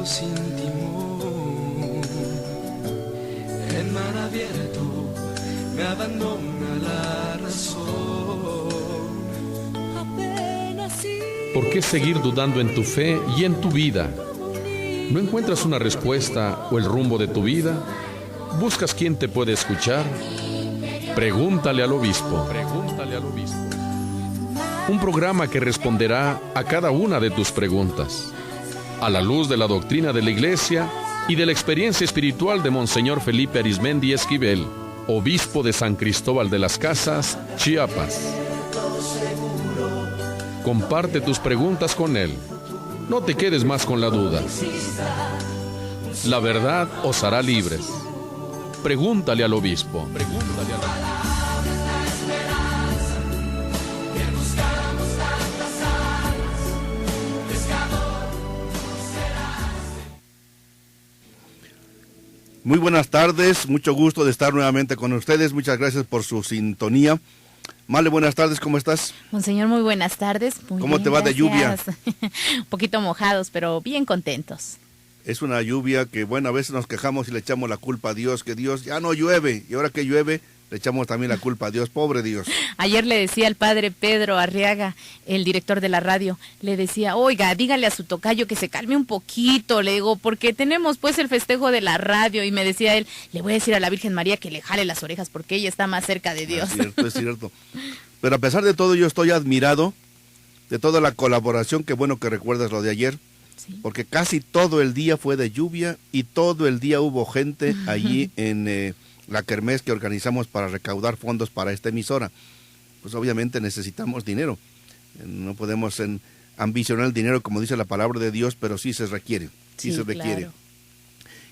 navego sin timón, en mar abierto me abandona la razón. ¿Por qué seguir dudando en tu fe y en tu vida? ¿No encuentras una respuesta o el rumbo de tu vida? ¿Buscas quién te puede escuchar? Pregúntale al obispo. Pregúntale al obispo. Un programa que responderá a cada una de tus preguntas, a la luz de la doctrina de la Iglesia y de la experiencia espiritual de Monseñor Felipe Arizmendi Esquivel, obispo de San Cristóbal de las Casas, Chiapas. Comparte tus preguntas con él. No te quedes más con la duda. La verdad os hará libres. Pregúntale al obispo. Pregúntale al obispo. Muy buenas tardes, mucho gusto de estar nuevamente con ustedes. Muchas gracias por su sintonía. Male, buenas tardes, ¿cómo estás? Monseñor, muy buenas tardes. ¿Cómo te va de lluvia? Un poquito mojados, pero bien contentos. Es una lluvia que, bueno, a veces nos quejamos y le echamos la culpa a Dios, que Dios ya no llueve, y ahora que llueve, le echamos también la culpa a Dios, pobre Dios. Ayer le decía al padre Pedro Arriaga, el director de la radio, le decía, oiga, dígale a su tocayo que se calme un poquito, le digo, porque tenemos pues el festejo de la radio, y me decía él, le voy a decir a la Virgen María que le jale las orejas, porque ella está más cerca de Dios. Es cierto. Pero a pesar de todo, yo estoy admirado de toda la colaboración, que bueno que recuerdas lo de ayer, sí, porque casi todo el día fue de lluvia, y todo el día hubo gente allí en la kermés que organizamos para recaudar fondos para esta emisora. Pues obviamente necesitamos dinero. No podemos ambicionar el dinero como dice la palabra de Dios, pero sí se requiere. Sí se requiere. Claro.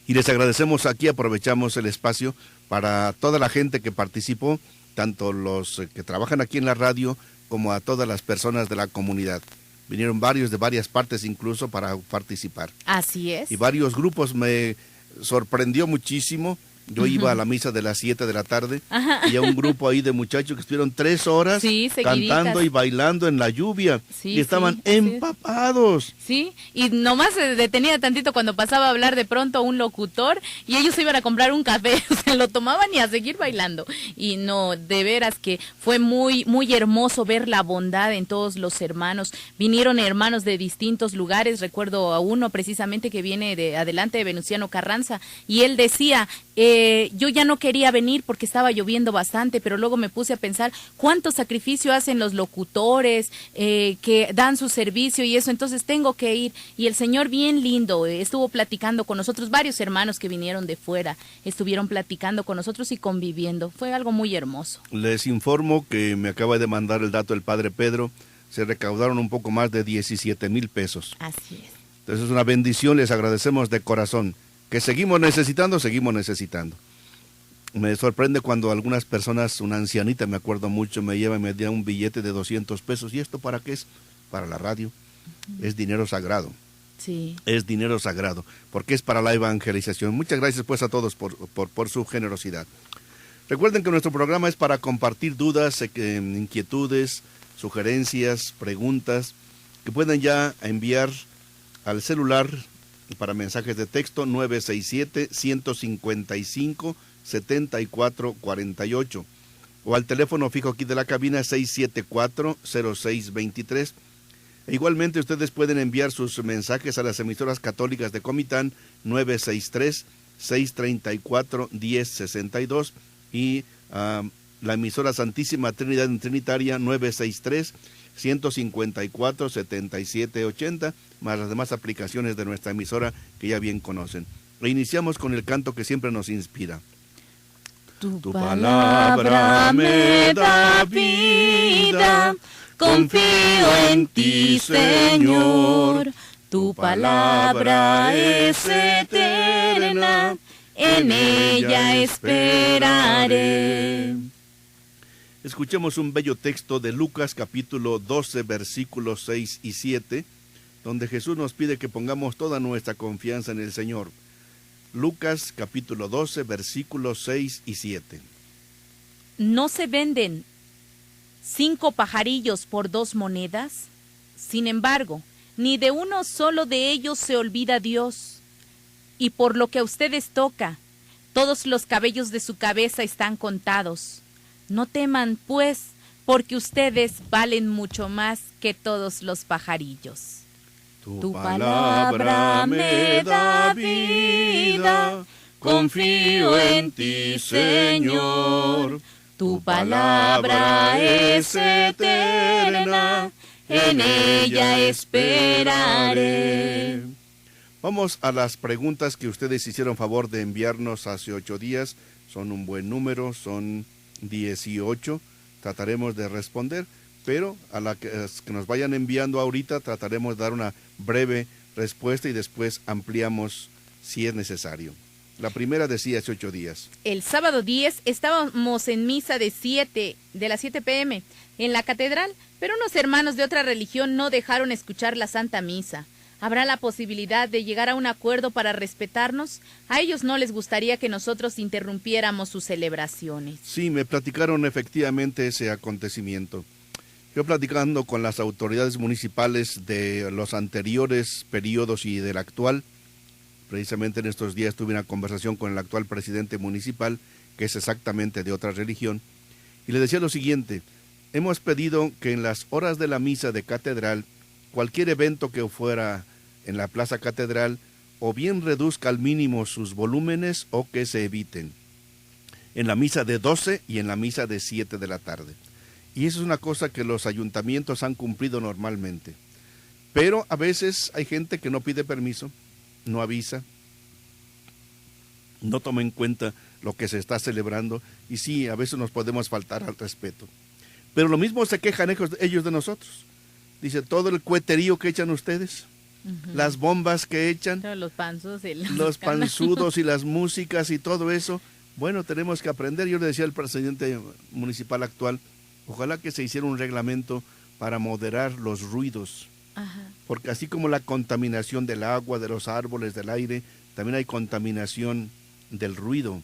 Y les agradecemos aquí, aprovechamos el espacio para toda la gente que participó, tanto los que trabajan aquí en la radio como a todas las personas de la comunidad. Vinieron varios de varias partes incluso para participar. Así es. Y varios grupos, me sorprendió muchísimo. Yo iba a la misa de las 7 de la tarde, y a un grupo ahí de muchachos que estuvieron 3 horas cantando y bailando en la lluvia, y estaban empapados. Sí, y nomás se detenía tantito cuando pasaba a hablar de pronto un locutor, y ellos iban a comprar un café, o sea, lo tomaban y a seguir bailando. Y no, de veras que fue muy, muy hermoso ver la bondad en todos los hermanos. Vinieron hermanos de distintos lugares, recuerdo a uno precisamente que viene de adelante de Venustiano Carranza, y él decía, yo ya no quería venir porque estaba lloviendo bastante, pero luego me puse a pensar cuánto sacrificio hacen los locutores que dan su servicio y eso, entonces tengo que ir. Y el Señor bien lindo, estuvo platicando con nosotros, varios hermanos que vinieron de fuera, estuvieron platicando con nosotros y conviviendo, fue algo muy hermoso. Les informo que me acaba de mandar el dato el padre Pedro, se recaudaron un poco más de 17,000 pesos. Así es. Entonces es una bendición, les agradecemos de corazón. Que seguimos necesitando. Me sorprende cuando algunas personas, una ancianita, me acuerdo mucho, me lleva y me da un billete de 200 pesos. ¿Y esto para qué es? Para la radio. Es dinero sagrado. Sí. Es dinero sagrado, porque es para la evangelización. Muchas gracias pues a todos por su generosidad. Recuerden que nuestro programa es para compartir dudas, inquietudes, sugerencias, preguntas, que pueden ya enviar al celular para mensajes de texto 967-155-7448 o al teléfono fijo aquí de la cabina 674-0623. E igualmente ustedes pueden enviar sus mensajes a las emisoras católicas de Comitán 963-634-1062 y la emisora Santísima Trinidad Trinitaria 963-154-7780, más las demás aplicaciones de nuestra emisora que ya bien conocen. E iniciamos con el canto que siempre nos inspira. Tu palabra me da vida, confío en ti, Señor. Tu palabra es eterna, en ella esperaré. Escuchemos un bello texto de Lucas capítulo 12 versículos 6 y 7, donde Jesús nos pide que pongamos toda nuestra confianza en el Señor. Lucas capítulo 12 versículos 6 y 7. ¿No se venden 5 pajarillos por 2 monedas? Sin embargo, ni de uno solo de ellos se olvida Dios. y por lo que a ustedes toca, todos los cabellos de su cabeza están contados. No teman, pues, porque ustedes valen mucho más que todos los pajarillos. Tu palabra me da vida, confío en ti, Señor. Tu palabra es eterna, en ella esperaré. Vamos a las preguntas que ustedes hicieron favor de enviarnos hace 8 días. Son un buen número, son 18. Trataremos de responder, pero a las que nos vayan enviando ahorita trataremos de dar una breve respuesta y después ampliamos si es necesario. La primera decía hace 8 días. El sábado 10 estábamos en misa de las 7 p.m. en la catedral, pero unos hermanos de otra religión no dejaron escuchar la Santa Misa. ¿Habrá la posibilidad de llegar a un acuerdo para respetarnos? A ellos no les gustaría que nosotros interrumpiéramos sus celebraciones. Sí, me platicaron efectivamente ese acontecimiento. Yo platicando con las autoridades municipales de los anteriores periodos y del actual, precisamente en estos días tuve una conversación con el actual presidente municipal, que es exactamente de otra religión, y le decía lo siguiente: hemos pedido que en las horas de la misa de catedral, cualquier evento que fuera en la Plaza Catedral, o bien reduzca al mínimo sus volúmenes o que se eviten. En la misa de 12 y en la misa de 7 de la tarde. Y eso es una cosa que los ayuntamientos han cumplido normalmente. Pero a veces hay gente que no pide permiso, no avisa, no toma en cuenta lo que se está celebrando, y sí, a veces nos podemos faltar al respeto. Pero lo mismo se quejan ellos de nosotros. Dice, todo el cueterío que echan ustedes, las bombas que echan, los panzudos y las músicas y todo eso. Bueno, tenemos que aprender. Yo le decía al presidente municipal actual, ojalá que se hiciera un reglamento para moderar los ruidos. Ajá. Porque así como la contaminación del agua, de los árboles, del aire, también hay contaminación del ruido.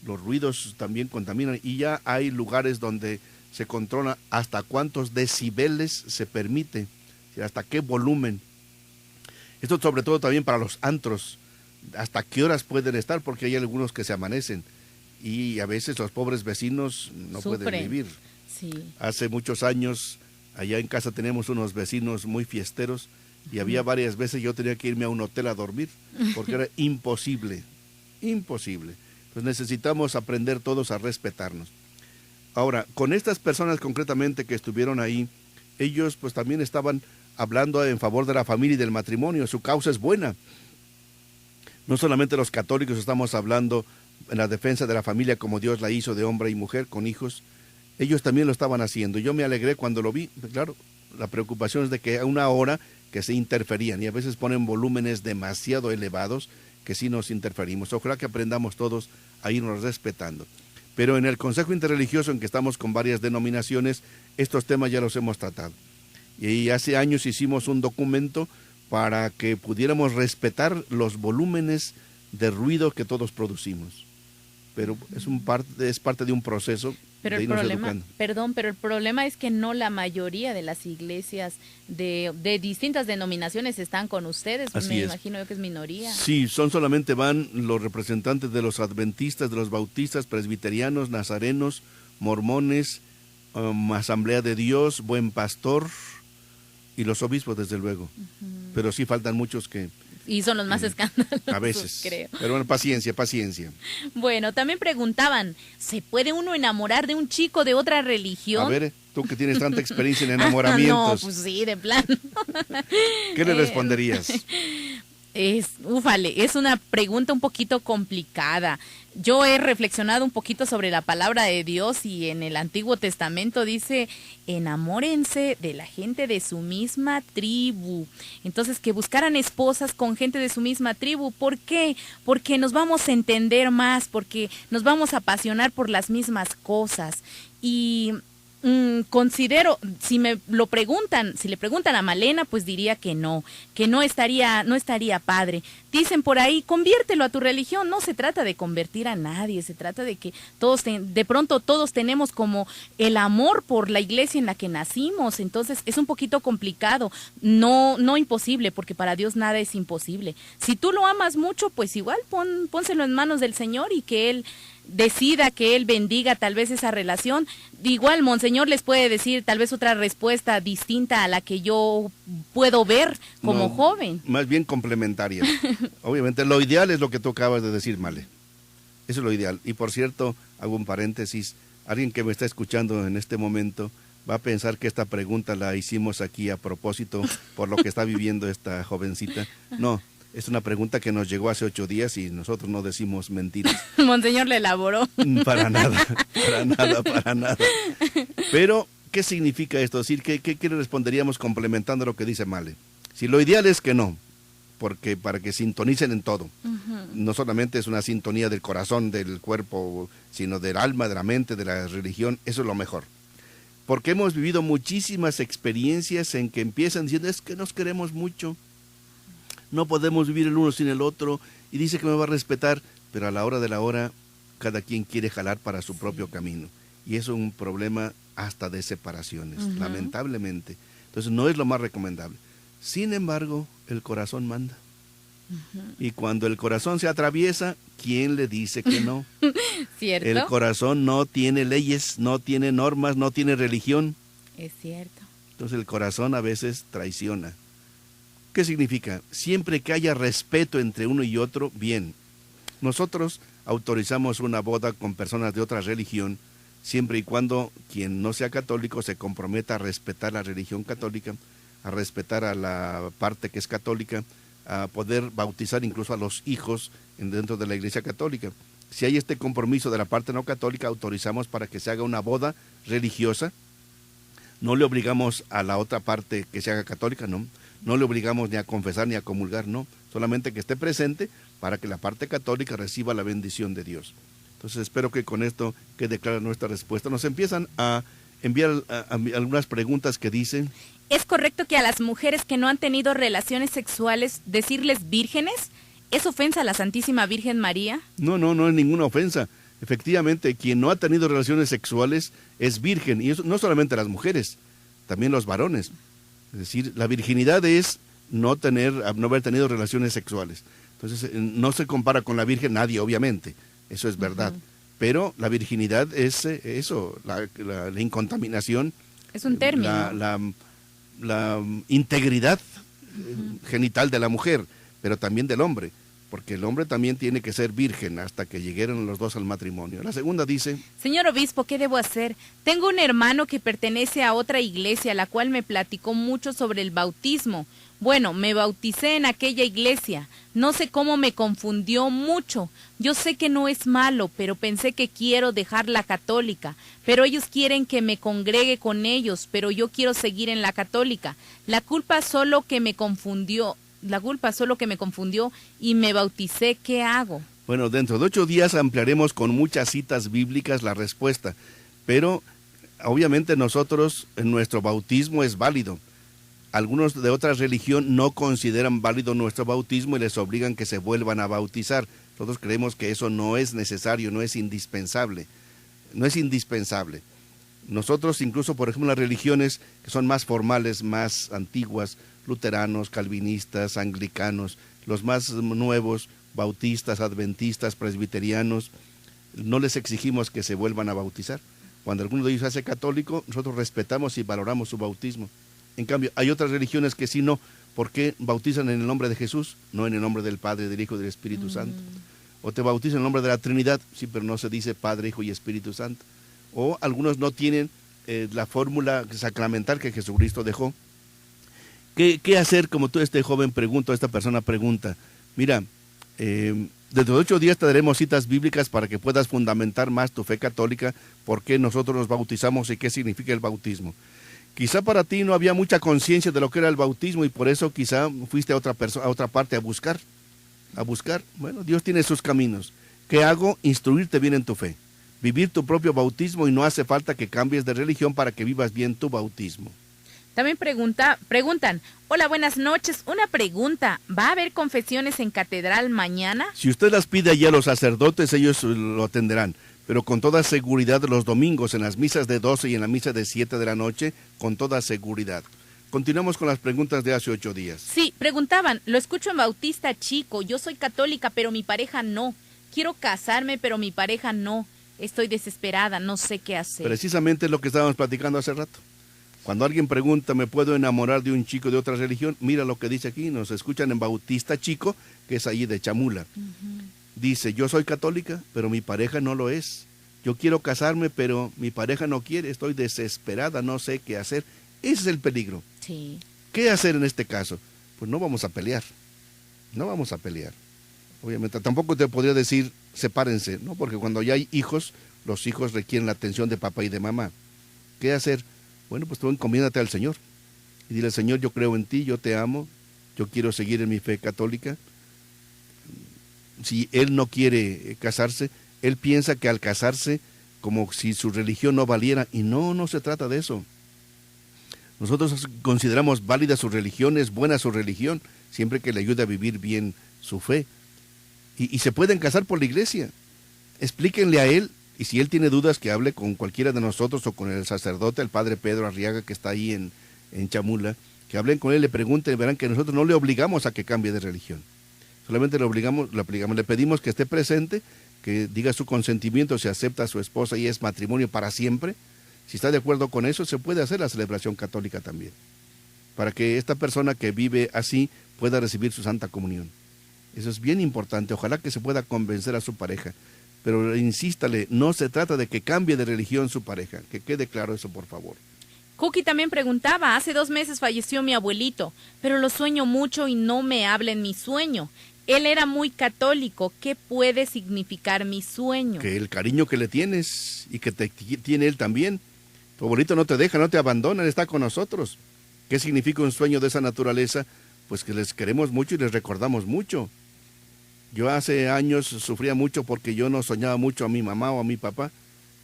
Los ruidos también contaminan, y ya hay lugares donde se controla hasta cuántos decibeles se permite, hasta qué volumen. Esto sobre todo también para los antros, hasta qué horas pueden estar, porque hay algunos que se amanecen y a veces los pobres vecinos no pueden vivir. Sí. Hace muchos años, allá en casa teníamos unos vecinos muy fiesteros y había varias veces yo tenía que irme a un hotel a dormir, porque era imposible. Pues necesitamos aprender todos a respetarnos. Ahora, con estas personas concretamente que estuvieron ahí, ellos pues también estaban hablando en favor de la familia y del matrimonio. Su causa es buena. No solamente los católicos estamos hablando en la defensa de la familia como Dios la hizo, de hombre y mujer con hijos. Ellos también lo estaban haciendo. Yo me alegré cuando lo vi. Claro, la preocupación es de que a una hora que se interferían, y a veces ponen volúmenes demasiado elevados que sí nos interferimos. Ojalá que aprendamos todos a irnos respetando. Pero en el Consejo Interreligioso, en que estamos con varias denominaciones, estos temas ya los hemos tratado. Y hace años hicimos un documento para que pudiéramos respetar los volúmenes de ruido que todos producimos. Pero es parte de un proceso pero de irnos educando. Pero el problema es que no la mayoría de las iglesias de distintas denominaciones están con ustedes. Imagino yo que es minoría. Sí, solamente van los representantes de los adventistas, de los bautistas, presbiterianos, nazarenos, mormones, Asamblea de Dios, Buen Pastor y los obispos, desde luego. Pero sí faltan muchos que... Y son los más escandalosos, a veces, creo. Pero bueno, paciencia. Bueno, también preguntaban, ¿se puede uno enamorar de un chico de otra religión? A ver, tú que tienes tanta experiencia en enamoramientos. No, pues sí, de plan. ¿Qué le responderías? Es una pregunta un poquito complicada. Yo he reflexionado un poquito sobre la palabra de Dios, y en el Antiguo Testamento dice, enamórense de la gente de su misma tribu. Entonces, que buscaran esposas con gente de su misma tribu. ¿Por qué? Porque nos vamos a entender más, porque nos vamos a apasionar por las mismas cosas. Y considero, si me lo preguntan, si le preguntan a Malena, pues diría que no estaría padre. Dicen por ahí, conviértelo a tu religión. No se trata de convertir a nadie, se trata de que de pronto todos tenemos como el amor por la iglesia en la que nacimos. Entonces es un poquito complicado, no imposible, porque para Dios nada es imposible. Si tú lo amas mucho, pues igual pónselo en manos del Señor y que Él decida, que Él bendiga tal vez esa relación. Igual Monseñor les puede decir tal vez otra respuesta distinta a la que yo puedo ver como joven. Más bien complementaria. Obviamente lo ideal es lo que tú acabas de decir, Male. Eso es lo ideal. Y por cierto, hago un paréntesis, alguien que me está escuchando en este momento va a pensar que esta pregunta la hicimos aquí a propósito por lo que está viviendo esta jovencita. No. Es una pregunta que nos llegó hace 8 días y nosotros no decimos mentiras. Monseñor le elaboró. Para nada. Pero, ¿qué significa esto? Es decir, ¿qué le responderíamos complementando lo que dice Male? Si lo ideal es que no, porque para que sintonicen en todo. No solamente es una sintonía del corazón, del cuerpo, sino del alma, de la mente, de la religión, eso es lo mejor. Porque hemos vivido muchísimas experiencias en que empiezan diciendo, es que nos queremos mucho, no podemos vivir el uno sin el otro, y dice que me va a respetar, pero a la hora de la hora, cada quien quiere jalar para su propio camino. Y eso es un problema hasta de separaciones, lamentablemente. Entonces no es lo más recomendable. Sin embargo, el corazón manda. Y cuando el corazón se atraviesa, ¿quién le dice que no? ¿Cierto? El corazón no tiene leyes, no tiene normas, no tiene religión. Es cierto. Entonces el corazón a veces traiciona. ¿Qué significa? Siempre que haya respeto entre uno y otro, bien. Nosotros autorizamos una boda con personas de otra religión, siempre y cuando quien no sea católico se comprometa a respetar la religión católica, a respetar a la parte que es católica, a poder bautizar incluso a los hijos dentro de la iglesia católica. Si hay este compromiso de la parte no católica, autorizamos para que se haga una boda religiosa. No le obligamos a la otra parte que se haga católica, no le obligamos ni a confesar ni a comulgar, no, solamente que esté presente para que la parte católica reciba la bendición de Dios. Entonces espero que con esto quede clara nuestra respuesta. Nos empiezan a enviar algunas preguntas que dicen: ¿es correcto que a las mujeres que no han tenido relaciones sexuales decirles vírgenes? ¿Es ofensa a la Santísima Virgen María? No es ninguna ofensa. Efectivamente, quien no ha tenido relaciones sexuales es virgen, y eso no solamente las mujeres, también los varones. Es decir, la virginidad es no haber tenido relaciones sexuales. Entonces, no se compara con la virgen nadie, obviamente, eso es verdad. Pero la virginidad es eso, la incontaminación. Es un término. La integridad genital de la mujer, pero también del hombre, porque el hombre también tiene que ser virgen hasta que lleguen los dos al matrimonio. La segunda dice: señor obispo, ¿qué debo hacer? Tengo un hermano que pertenece a otra iglesia, la cual me platicó mucho sobre el bautismo. Bueno, me bauticé en aquella iglesia. No sé cómo me confundió mucho. Yo sé que no es malo, pero pensé que quiero dejar la católica. Pero ellos quieren que me congregue con ellos, pero yo quiero seguir en la católica. La culpa solo que me confundió y me bauticé. ¿Qué hago? Bueno, dentro de 8 días ampliaremos con muchas citas bíblicas la respuesta, pero obviamente nosotros, nuestro bautismo es válido. Algunos de otra religión no consideran válido nuestro bautismo y les obligan que se vuelvan a bautizar. Nosotros creemos que eso no es necesario, no es indispensable. Nosotros incluso, por ejemplo, las religiones que son más formales, más antiguas, luteranos, calvinistas, anglicanos, los más nuevos, bautistas, adventistas, presbiterianos, no les exigimos que se vuelvan a bautizar. Cuando alguno de ellos se hace católico, nosotros respetamos y valoramos su bautismo. En cambio, hay otras religiones que sí no, porque bautizan en el nombre de Jesús, no en el nombre del Padre, del Hijo y del Espíritu Santo. O te bautizan en el nombre de la Trinidad, sí, pero no se dice Padre, Hijo y Espíritu Santo. O algunos no tienen la fórmula sacramental que Jesucristo dejó. ¿Qué hacer? Como tú, esta persona pregunta. Mira, dentro de 8 días te daremos citas bíblicas para que puedas fundamentar más tu fe católica, por qué nosotros nos bautizamos y qué significa el bautismo. Quizá para ti no había mucha conciencia de lo que era el bautismo y por eso quizá fuiste a otra parte a buscar. Bueno, Dios tiene sus caminos. ¿Qué hago? Instruirte bien en tu fe. vivir tu propio bautismo y no hace falta que cambies de religión para que vivas bien tu bautismo. También preguntan, hola, buenas noches, una pregunta, ¿va a haber confesiones en catedral mañana? Si usted las pide allí a los sacerdotes, ellos lo atenderán, pero con toda seguridad los domingos en las misas de 12 y en la misa de 7 de la noche, con toda seguridad. Continuamos con las preguntas de hace 8 días. Sí, preguntaban, lo escucho en Bautista Chico, yo soy católica, pero mi pareja no. Quiero casarme, pero mi pareja no. Estoy desesperada, no sé qué hacer. Precisamente es lo que estábamos platicando hace rato. Cuando alguien pregunta, ¿me puedo enamorar de un chico de otra religión? Mira lo que dice aquí, nos escuchan en Bautista Chico, que es allí de Chamula. Dice, yo soy católica, pero mi pareja no lo es. Yo quiero casarme, pero mi pareja no quiere, estoy desesperada, no sé qué hacer. Ese es el peligro. Sí. ¿Qué hacer en este caso? Pues no vamos a pelear, no vamos a pelear. Obviamente, tampoco te podría decir, sepárense, ¿no? Porque cuando ya hay hijos, los hijos requieren la atención de papá y de mamá. ¿Qué hacer? Bueno, pues tú encomiéndate al Señor y dile, Señor, yo creo en ti, yo te amo, yo quiero seguir en mi fe católica. Si él no quiere casarse, él piensa que al casarse, como si su religión no valiera, y no se trata de eso. Nosotros consideramos válida su religión, es buena su religión, siempre que le ayude a vivir bien su fe. Y se pueden casar por la iglesia. Explíquenle a él, y si él tiene dudas, que hable con cualquiera de nosotros o con el sacerdote, el padre Pedro Arriaga, que está ahí en Chamula, que hablen con él, le pregunten, verán que nosotros no le obligamos a que cambie de religión. Solamente le pedimos que esté presente, que diga su consentimiento, si acepta a su esposa y es matrimonio para siempre. Si está de acuerdo con eso, se puede hacer la celebración católica también, para que esta persona que vive así pueda recibir su Santa Comunión. Eso es bien importante, ojalá que se pueda convencer a su pareja, pero insístale, no se trata de que cambie de religión su pareja, que quede claro eso, por favor. Cookie también preguntaba, hace 2 meses falleció mi abuelito, pero lo sueño mucho y no me habla en mi sueño. Él era muy católico, ¿qué puede significar mi sueño? Que el cariño que le tienes y que te tiene él también. Tu abuelito no te deja, no te abandona, él está con nosotros. ¿Qué significa un sueño de esa naturaleza? Pues que les queremos mucho y les recordamos mucho. Yo hace años sufría mucho porque yo no soñaba mucho a mi mamá o a mi papá,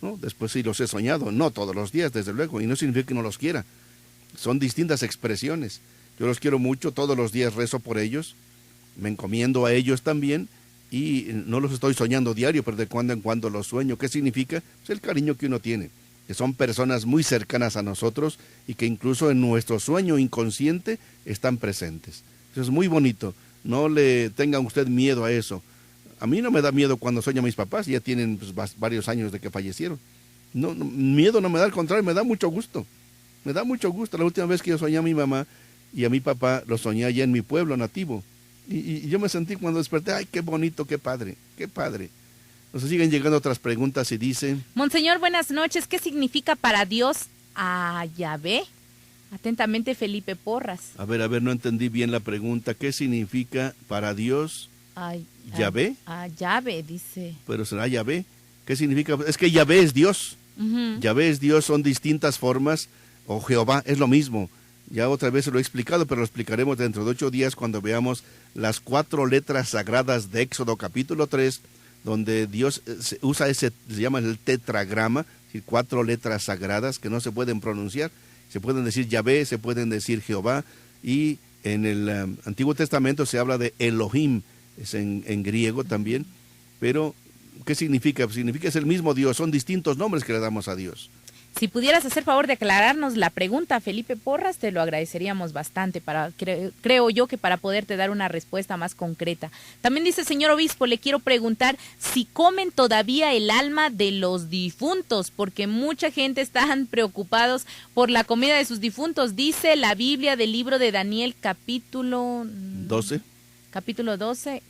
¿no? Después sí los he soñado, no todos los días, desde luego, y no significa que no los quiera. Son distintas expresiones. Yo los quiero mucho, todos los días rezo por ellos, me encomiendo a ellos también, y no los estoy soñando diario, pero de cuando en cuando los sueño. ¿Qué significa? Pues el cariño que uno tiene, que son personas muy cercanas a nosotros y que incluso en nuestro sueño inconsciente están presentes. Eso es muy bonito. No le tenga usted miedo a eso. A mí no me da miedo cuando sueño a mis papás, ya tienen pues, varios años de que fallecieron. Miedo no me da, al contrario, me da mucho gusto. Me da mucho gusto. La última vez que yo soñé a mi mamá y a mi papá, lo soñé allá en mi pueblo nativo. Y yo me sentí cuando desperté, ay, qué bonito, qué padre, qué padre. Nos siguen llegando otras preguntas y dicen... Monseñor, buenas noches, ¿qué significa para Dios a Yahvé? Atentamente, Felipe Porras. A ver, no entendí bien la pregunta. ¿Qué significa para Dios Yahvé? Yahvé, dice. Pero será Yahvé. ¿Qué significa? Es que Yahvé es Dios. Yahvé es Dios, son distintas formas. O Jehová, es lo mismo. Ya otra vez se lo he explicado, pero lo explicaremos dentro de 8 días cuando veamos las 4 letras sagradas de Éxodo capítulo 3, donde Dios usa se llama el tetragrama, es decir, 4 letras sagradas que no se pueden pronunciar. Se pueden decir Yahvé, se pueden decir Jehová, y en el Antiguo Testamento se habla de Elohim, es en griego también, pero ¿qué significa? Significa es el mismo Dios, son distintos nombres que le damos a Dios. Si pudieras hacer favor de aclararnos la pregunta, Felipe Porras, te lo agradeceríamos bastante, creo yo que para poderte dar una respuesta más concreta. También dice, señor obispo, le quiero preguntar si comen todavía el alma de los difuntos, porque mucha gente están preocupados por la comida de sus difuntos. Dice la Biblia del libro de Daniel, capítulo 12,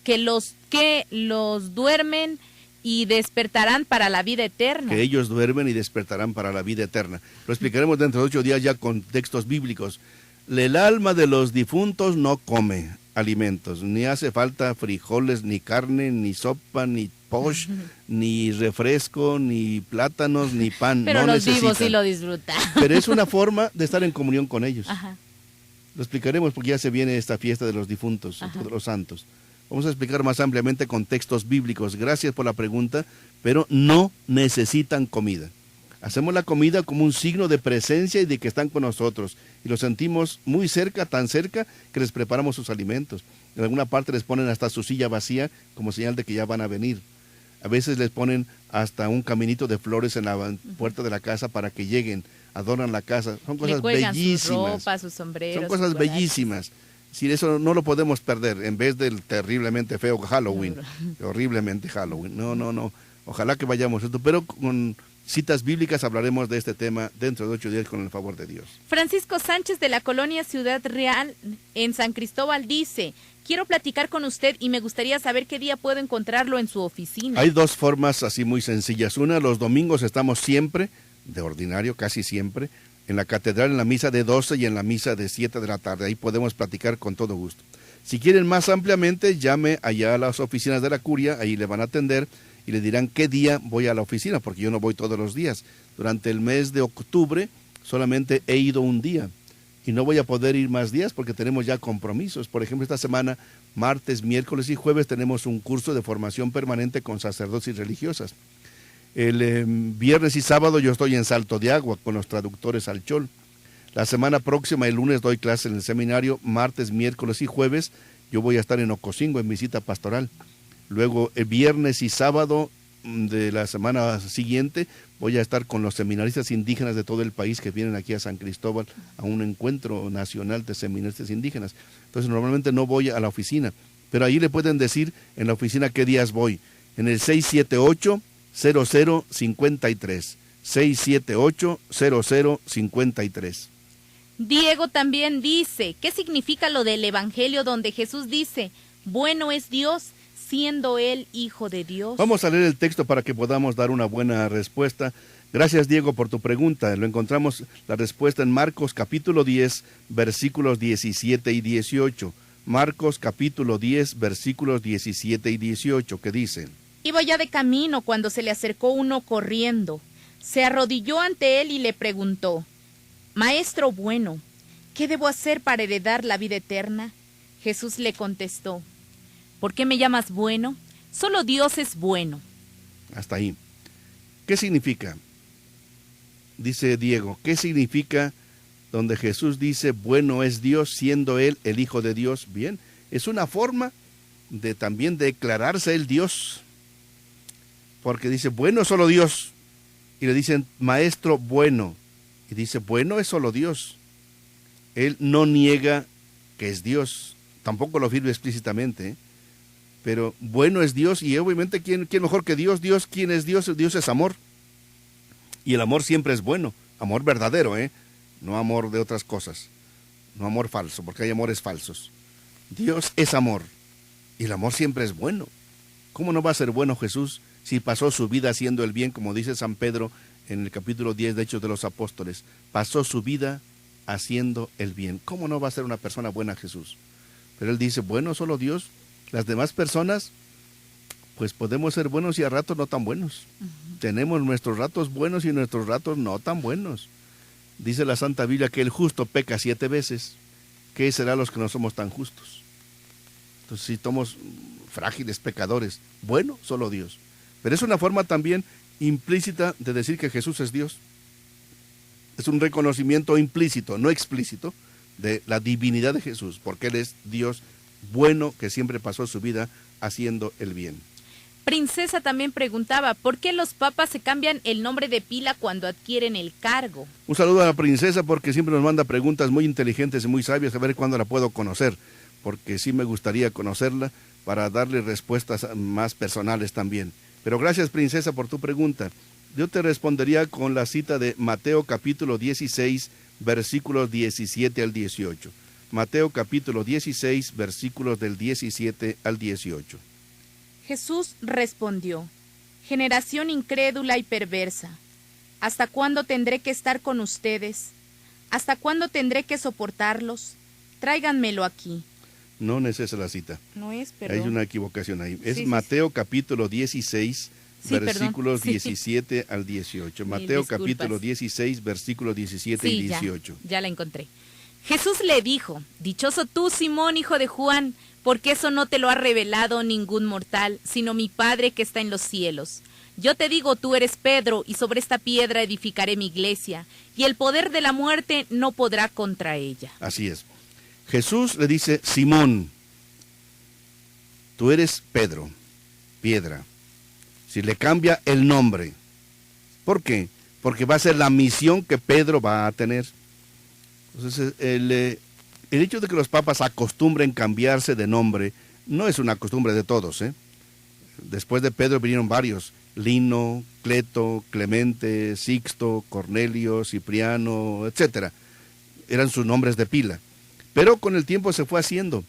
que los duermen y despertarán para la vida eterna. Que ellos duermen y despertarán para la vida eterna. Lo explicaremos dentro de 8 días ya con textos bíblicos. El alma de los difuntos no come alimentos, ni hace falta frijoles, ni carne, ni sopa, ni posh, ni refresco, ni plátanos, ni pan. Pero no los vivos sí lo disfrutan. Pero es una forma de estar en comunión con ellos. Ajá. Lo explicaremos porque ya se viene esta fiesta de los difuntos, de los santos. Vamos a explicar más ampliamente con textos bíblicos. Gracias por la pregunta, pero no necesitan comida. Hacemos la comida como un signo de presencia y de que están con nosotros. Y los sentimos muy cerca, tan cerca, que les preparamos sus alimentos. En alguna parte les ponen hasta su silla vacía como señal de que ya van a venir. A veces les ponen hasta un caminito de flores en la puerta de la casa para que lleguen, adornan la casa. Son cosas bellísimas. Sus ropas, sus sombreros, son cosas bellísimas. Si eso no lo podemos perder, en vez del terriblemente feo Halloween, horriblemente Halloween. No. Ojalá que vayamos esto, pero con citas bíblicas hablaremos de este tema dentro de 8 días con el favor de Dios. Francisco Sánchez de la colonia Ciudad Real en San Cristóbal dice: quiero platicar con usted y me gustaría saber qué día puedo encontrarlo en su oficina. Hay dos formas así muy sencillas. Una, los domingos estamos siempre, de ordinario, casi siempre, en la catedral, en la misa de 12 y en la misa de 7 de la tarde. Ahí podemos platicar con todo gusto. Si quieren más ampliamente, llame allá a las oficinas de la curia, ahí le van a atender y le dirán qué día voy a la oficina, porque yo no voy todos los días. Durante el mes de octubre solamente he ido un día y no voy a poder ir más días porque tenemos ya compromisos. Por ejemplo, esta semana, martes, miércoles y jueves, tenemos un curso de formación permanente con sacerdotes y religiosas. El viernes y sábado yo estoy en Salto de Agua con los traductores al Chol. La semana próxima, el lunes, doy clase en el seminario. Martes, miércoles y jueves yo voy a estar en Ocosingo en visita pastoral. Luego el viernes y sábado de la semana siguiente voy a estar con los seminaristas indígenas de todo el país que vienen aquí a San Cristóbal a un encuentro nacional de seminaristas indígenas. Entonces normalmente no voy a la oficina, pero ahí le pueden decir en la oficina qué días voy. En el 678-0053. 678-0053. Diego también dice: ¿qué significa lo del Evangelio donde Jesús dice: bueno es Dios, siendo Él Hijo de Dios? Vamos a leer el texto para que podamos dar una buena respuesta. Gracias, Diego, por tu pregunta. Lo encontramos la respuesta en Marcos capítulo 10, versículos 17 y 18. Marcos capítulo 10, versículos 17 y 18, que dicen: Iba ya de camino cuando se le acercó uno corriendo. Se arrodilló ante él y le preguntó: Maestro bueno, ¿qué debo hacer para heredar la vida eterna? Jesús le contestó: ¿por qué me llamas bueno? Solo Dios es bueno. Hasta ahí. ¿Qué significa? Dice Diego, ¿qué significa donde Jesús dice bueno es Dios, siendo Él el Hijo de Dios? Bien, es una forma de también declararse Él Dios, porque dice bueno es solo Dios, y le dicen Maestro bueno, y dice bueno es solo Dios. Él no niega que es Dios, tampoco lo afirma explícitamente, pero bueno es Dios, y obviamente ¿quién mejor que Dios? ¿Quién es Dios? Dios es amor, y el amor siempre es bueno, amor verdadero, no amor de otras cosas, no amor falso, porque hay amores falsos. Dios es amor, y el amor siempre es bueno. ¿Cómo no va a ser bueno Jesús si pasó su vida haciendo el bien, como dice San Pedro en el capítulo 10 de Hechos de los Apóstoles? Pasó su vida haciendo el bien. ¿Cómo no va a ser una persona buena Jesús? Pero él dice, bueno, solo Dios. Las demás personas, pues podemos ser buenos y a ratos no tan buenos. Tenemos nuestros ratos buenos y nuestros ratos no tan buenos. Dice la Santa Biblia que el justo peca 7 veces. ¿Qué será los que no somos tan justos? Entonces, si somos frágiles pecadores, bueno, solo Dios. Pero es una forma también implícita de decir que Jesús es Dios. Es un reconocimiento implícito, no explícito, de la divinidad de Jesús, porque Él es Dios bueno que siempre pasó su vida haciendo el bien. Princesa también preguntaba, ¿por qué los papas se cambian el nombre de pila cuando adquieren el cargo? Un saludo a la princesa porque siempre nos manda preguntas muy inteligentes y muy sabias, a ver cuándo la puedo conocer, porque sí me gustaría conocerla para darle respuestas más personales también. Pero gracias, princesa, por tu pregunta. Yo te respondería con la cita de Mateo capítulo 16, versículos 17 al 18. Mateo capítulo 16, versículos del 17 al 18. Jesús respondió: generación incrédula y perversa, ¿hasta cuándo tendré que estar con ustedes? ¿Hasta cuándo tendré que soportarlos? Tráiganmelo aquí. No es esa la cita. No es, perdón. Hay una equivocación ahí. Es Sí, Mateo capítulo 16, versículos perdón. 17 al 18. Mil Mateo disculpas. capítulo 16, versículos 17 y 18. Ya la encontré. Jesús le dijo: dichoso tú, Simón, hijo de Juan, porque eso no te lo ha revelado ningún mortal, sino mi Padre que está en los cielos. Yo te digo, tú eres Pedro, y sobre esta piedra edificaré mi iglesia, y el poder de la muerte no podrá contra ella. Así es. Jesús le dice: Simón, tú eres Pedro, piedra. Si le cambia el nombre. ¿Por qué? Porque va a ser la misión que Pedro va a tener. Entonces, el hecho de que los papas acostumbren cambiarse de nombre no es una costumbre de todos, ¿eh? Después de Pedro vinieron varios: Lino, Cleto, Clemente, Sixto, Cornelio, Cipriano, etcétera. Eran sus nombres de pila. Pero con el tiempo se fue haciendo.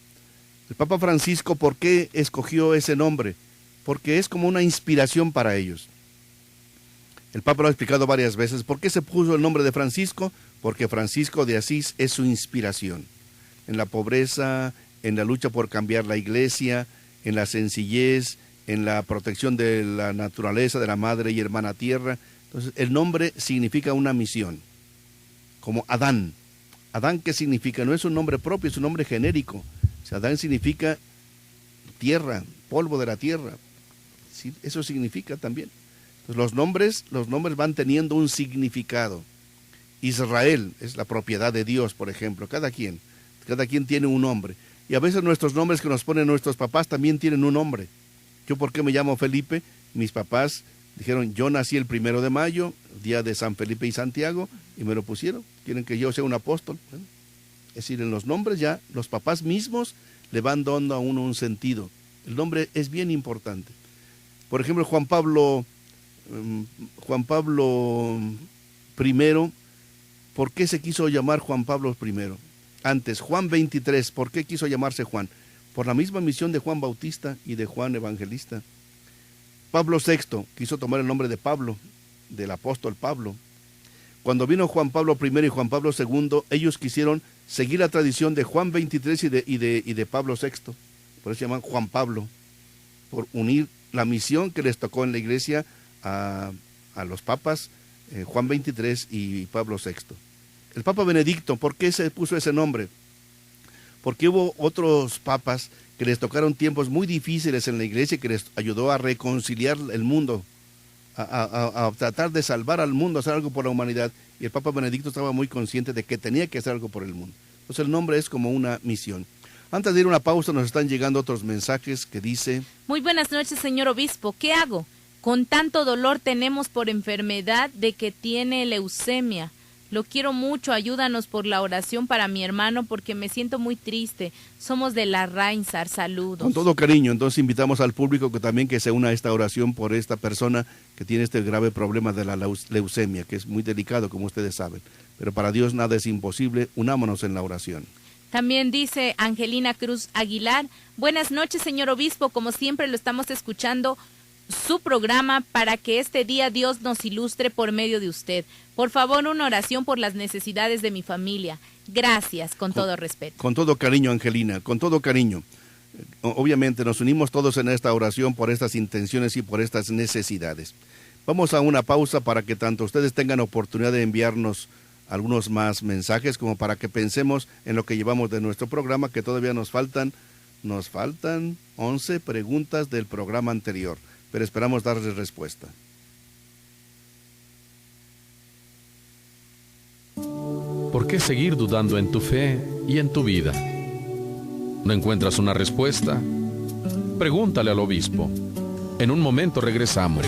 El Papa Francisco, ¿por qué escogió ese nombre? Porque es como una inspiración para ellos. El Papa lo ha explicado varias veces. ¿Por qué se puso el nombre de Francisco? Porque Francisco de Asís es su inspiración. En la pobreza, en la lucha por cambiar la iglesia, en la sencillez, en la protección de la naturaleza, de la madre y hermana tierra. Entonces, el nombre significa una misión. Como Adán. Adán, ¿qué significa? No es un nombre propio, es un nombre genérico. O sea, Adán significa tierra, polvo de la tierra. Sí, eso significa también. Entonces, los nombres van teniendo un significado. Israel es la propiedad de Dios, por ejemplo. Cada quien tiene un nombre. Y a veces nuestros nombres que nos ponen nuestros papás también tienen un nombre. Yo, ¿por qué me llamo Felipe? Mis papás dijeron: yo nací el 1 de mayo, día de San Felipe y Santiago, y me lo pusieron. Quieren que yo sea un apóstol. Bueno, es decir, en los nombres ya los papás mismos le van dando a uno un sentido. El nombre es bien importante. Por ejemplo, Juan Pablo I, ¿por qué se quiso llamar Juan Pablo I? Antes, Juan 23, ¿por qué quiso llamarse Juan? Por la misma misión de Juan Bautista y de Juan Evangelista. Pablo VI quiso tomar el nombre de Pablo, del apóstol Pablo. Cuando vino Juan Pablo I y Juan Pablo II, ellos quisieron seguir la tradición de Juan 23 y de Pablo VI. Por eso se llaman Juan Pablo, por unir la misión que les tocó en la iglesia a los papas Juan 23 y Pablo VI. El Papa Benedicto, ¿por qué se puso ese nombre? Porque hubo otros papas que les tocaron tiempos muy difíciles en la iglesia, que les ayudó a reconciliar el mundo, a tratar de salvar al mundo, hacer algo por la humanidad. Y el Papa Benedicto estaba muy consciente de que tenía que hacer algo por el mundo. Entonces el nombre es como una misión. Antes de ir a una pausa, nos están llegando otros mensajes que dice: muy buenas noches, señor obispo. ¿Qué hago? Con tanto dolor tenemos por enfermedad de que tiene leucemia. Lo quiero mucho, ayúdanos por la oración para mi hermano porque me siento muy triste. Somos de la Reinsar, saludos. Con todo cariño, entonces invitamos al público que se una a esta oración por esta persona que tiene este grave problema de la leucemia, que es muy delicado, como ustedes saben. Pero para Dios nada es imposible, unámonos en la oración. También dice Angelina Cruz Aguilar: buenas noches, señor obispo, como siempre lo estamos escuchando su programa para que este día Dios nos ilustre por medio de usted. Por favor, una oración por las necesidades de mi familia. Gracias, con todo respeto. Con todo cariño, Angelina, con todo cariño. Obviamente nos unimos todos en esta oración por estas intenciones y por estas necesidades. Vamos a una pausa para que tanto ustedes tengan oportunidad de enviarnos algunos más mensajes, como para que pensemos en lo que llevamos de nuestro programa, que todavía nos faltan 11 preguntas del programa anterior, pero esperamos darles respuesta. ¿Por qué seguir dudando en tu fe y en tu vida? ¿No encuentras una respuesta? Pregúntale al obispo. En un momento regresamos.